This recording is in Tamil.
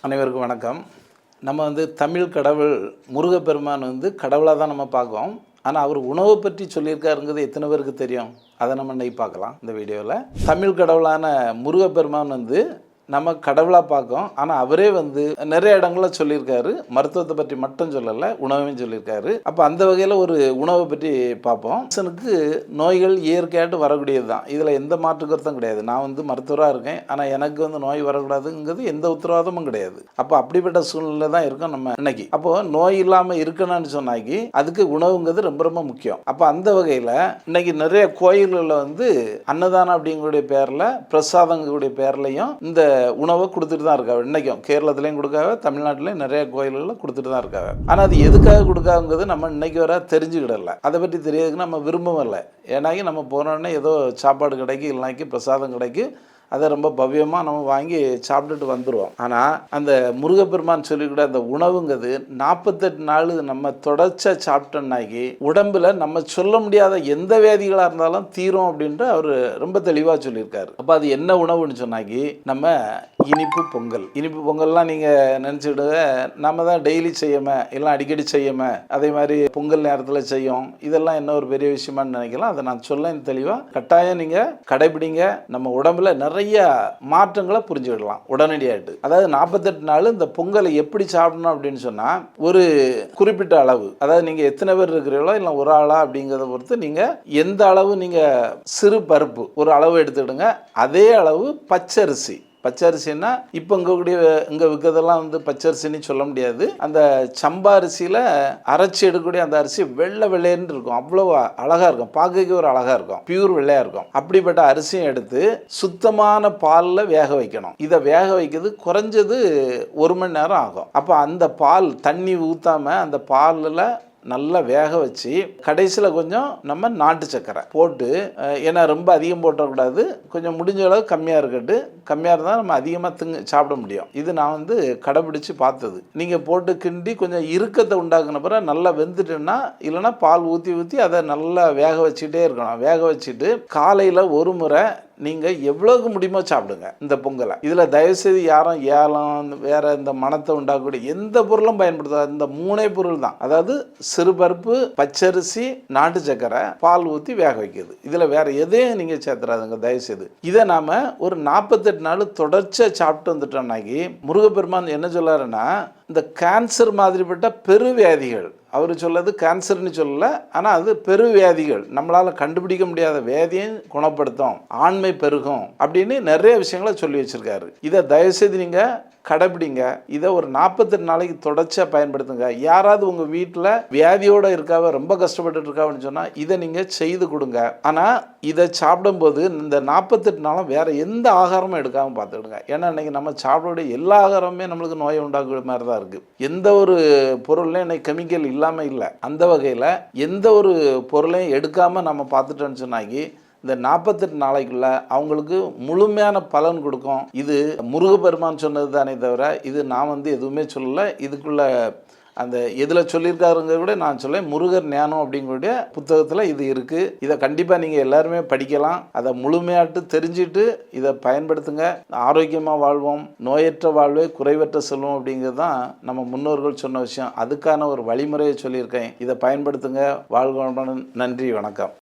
அனைவருக்கும் வணக்கம். நம்ம தமிழ் கடவுள் முருகப்பெருமான் கடவுளாக தான் நம்ம பார்க்கோம். ஆனால் அவர் உணவை பற்றி சொல்லியிருக்காருங்கிறது எத்தனை பேருக்கு தெரியும்? அதை நம்ம இன்னைக்கு பார்க்கலாம் இந்த வீடியோவில். தமிழ் கடவுளான முருகப்பெருமான் நம்ம கடவுளாக பார்க்கோம். ஆனால் அவரே நிறைய இடங்களில் சொல்லியிருக்காரு. மருத்துவத்தை பற்றி மட்டும் சொல்லலை, உணவையும் சொல்லியிருக்காரு. அப்போ அந்த வகையில் ஒரு உணவை பற்றி பார்ப்போம். மனுஷனுக்கு நோய்கள் இயற்கையாட்டு வரக்கூடியது தான், இதில் எந்த மாற்று கருத்தும் கிடையாது. நான் மருத்துவராக இருக்கேன், ஆனால் எனக்கு நோய் வரக்கூடாதுங்கிறது எந்த உத்தரவாதமும் கிடையாது. அப்போ அப்படிப்பட்ட சூழ்நிலை தான் இருக்கும் நம்ம இன்னைக்கு. அப்போது நோய் இல்லாமல் இருக்கணும்னு சொன்னாக்கி அதுக்கு உணவுங்கிறது ரொம்ப ரொம்ப முக்கியம். அப்போ அந்த வகையில் இன்னைக்கு நிறைய கோயில்களில் அன்னதானம் அப்படிங்களுடைய பேரில், பிரசாதங்களுடைய பேர்லையும் இந்த உணவை கொடுத்துட்டு தான் இருக்காங்க. இன்றைக்கும் கேரளத்துலேயும் கொடுக்காங்க, தமிழ்நாட்டிலையும் நிறைய கோயில்களில் கொடுத்துட்டு தான் இருக்காங்க. ஆனால் அது எதுக்காக கொடுக்காங்கிறது நம்ம இன்னைக்கு வர தெரிஞ்சுக்கிடல. அதை பற்றி தெரியறதுக்கு நம்ம விரும்பவும் இல்லை. ஏன்னாக்கி நம்ம போனோடனே ஏதோ சாப்பாடு கிடைக்கும், இல்லைனாக்கி பிரசாதம் கிடைக்கும், அதை ரொம்ப பவ்யமாக நம்ம வாங்கி சாப்பிட்டுட்டு வந்துடுவோம். ஆனால் அந்த முருகப்பெருமான் சொல்லிக்கூட அந்த உணவுங்கிறது 48 நாள் நம்ம தொடர்ச்சியாக சாப்பிட்டோம்னாக்கி உடம்புல நம்ம சொல்ல முடியாத எந்த வேதிகளாக இருந்தாலும் தீரும் அப்படின்ட்டு அவர் ரொம்ப தெளிவாக சொல்லியிருக்காரு. அப்போ அது என்ன உணவுன்னு சொன்னாக்கி நம்ம இனிப்பு பொங்கல். இனிப்பு பொங்கல்லாம் நீங்கள் நினச்சிடுவ நம்ம தான் டெய்லி செய்யாமல் இல்லை அடிக்கடி செய்யாமல் அதே மாதிரி பொங்கல் நேரத்தில் செய்யும், இதெல்லாம் என்ன ஒரு பெரிய விஷயமானு நினைக்கலாம். அதை நான் சொல்ல தெளிவாக கட்டாயம் நீங்கள் கடைபிடிங்க. நம்ம உடம்புல நிறைய மாற்றங்களை புரிஞ்சுக்கிடலாம் உடனடியாகிட்டு. அதாவது 48 நாள் இந்த பொங்கலை எப்படி சாப்பிடணும் அப்படின்னு சொன்னால் ஒரு குறிப்பிட்ட அளவு, அதாவது நீங்கள் எத்தனை பேர் இருக்கிறீங்களோ இல்லை ஒரு ஆளா அப்படிங்கிறத பொறுத்து நீங்கள் எந்த அளவு நீங்கள் சிறு பருப்பு ஒரு அளவு எடுத்துக்கிடுங்க. அதே அளவு பச்சரிசி. பச்சரிசின்னா இப்போ இங்கே விற்கிறதெல்லாம் பச்சரிசின்னு சொல்ல முடியாது. அந்த சம்பா அரிசியில் அரைச்சி எடுக்கக்கூடிய அந்த அரிசி வெள்ளை வெள்ளைன்னு இருக்கும், அவ்வளோ அழகாக இருக்கும், பார்க்க ஒரு அழகாக இருக்கும், பியூர் வெள்ளையாக இருக்கும். அப்படிப்பட்ட அரிசியும் எடுத்து சுத்தமான பாலில் வேக வைக்கணும். இதை வேக வைக்கிறது குறைஞ்சது 1 மணி நேரம் ஆகும். அப்போ அந்த பால் தண்ணி ஊற்றாமல் அந்த பாலில் நல்லா வேக வச்சு கடைசியில் கொஞ்சம் நம்ம நாட்டு சக்கரை போட்டு, ஏன்னா ரொம்ப அதிகம் போட்டக்கூடாது, கொஞ்சம் முடிஞ்ச அளவு கம்மியாக இருக்கட்டு. கம்மியாக இருந்தால் நம்ம அதிகமாக சாப்பிட முடியும். இது நான் கடைபிடிச்சு பார்த்தது. நீங்கள் போட்டு கிண்டி கொஞ்சம் இறுக்கத்தை உண்டாக்குன பிறகு நல்லா வெந்துட்டுன்னா, இல்லைன்னா பால் ஊற்றி அதை நல்லா வேக வச்சுக்கிட்டே இருக்கணும். வேக வச்சுட்டு காலையில் ஒரு முறை நீங்கள் எவ்வளோக்கு முடியுமோ சாப்பிடுங்க இந்த பொங்கலை. இதில் தயவுசெய்து யாரும் ஏலம் வேறு இந்த மணத்தை உண்டாக்கக்கூடிய எந்த பொருளும் பயன்படுத்தாது. இந்த 3 பொருள் தான், அதாவது சிறுபருப்பு, பச்சரிசி, நாட்டு சக்கரை, பால் ஊற்றி வேக வைக்கிறது. இதில் வேறு எதையும் நீங்கள் சேர்த்துறாதுங்க தயவுசெய்து. இதை நாம் ஒரு 48 நாள் தொடர்ச்சியாக சாப்பிட்டு வந்துட்டோம்னாக்கி முருகப்பெருமான் என்ன சொல்லாருன்னா, இந்த கேன்சர் மாதிரிப்பட்ட பெருவியாதிகள், அவர் சொல்லது கேன்சர்னு சொல்லலை, ஆனால் அது பெருவியாதிகள், நம்மளால் கண்டுபிடிக்க முடியாத வியாதியும் குணப்படுத்தும், ஆண்மை பெருகும் அப்படின்னு நிறைய விஷயங்களை சொல்லி வச்சுருக்காரு. இதை தயவுசெய்து நீங்கள் கடைபிடிங்க. இதை ஒரு 48 நாளைக்கு தொடர்ச்சியாக பயன்படுத்துங்க. யாராவது உங்கள் வீட்டில் வியாதியோடு இருக்காவ, ரொம்ப கஷ்டப்பட்டு இருக்காவன்னு சொன்னால் இதை நீங்கள் செய்து கொடுங்க. ஆனால் இதை சாப்பிடும்போது இந்த 48 நாளும் வேறு எந்த ஆகாரமும் எடுக்காமல் பார்த்துக்கிடுங்க. ஏன்னா இன்றைக்கி நம்ம சாப்பிடக்கூடிய எல்லா ஆகாரமுமே நம்மளுக்கு நோயை உண்டாக்குற மாதிரி தான் இருக்குது. எந்த ஒரு பொருள்லையும் இன்றைக்கி கெமிக்கல் இல்லாமல் இல்லை. அந்த வகையில் எந்த ஒரு பொருளையும் எடுக்காமல் நம்ம பார்த்துட்டோன்னு சொன்னாக்கி இந்த 48 நாளைக்குள்ள அவங்களுக்கு முழுமையான பலன் கொடுக்கும். இது முருகப்பெருமான் சொன்னது தானே தவிர இது நான் எதுவுமே சொல்லலை. இதுக்குள்ள அந்த எதில் சொல்லியிருக்காருங்க கூட நான் சொல்லேன், முருகர் ஞானம் அப்படிங்கக்கூடிய புத்தகத்தில் இது இருக்குது. இதை கண்டிப்பாக நீங்கள் எல்லாருமே படிக்கலாம். அதை முழுமையாட்டு தெரிஞ்சுட்டு இதை பயன்படுத்துங்க. ஆரோக்கியமாக வாழ்வோம், நோயற்ற வாழ்வே குறைவற்ற செல்வம் அப்படிங்கிறது தான் நம்ம முன்னோர்கள் சொன்ன விஷயம். அதுக்கான ஒரு வழிமுறையை சொல்லியிருக்கேன். இதை பயன்படுத்துங்க. வாழ்வோம். நன்றி, வணக்கம்.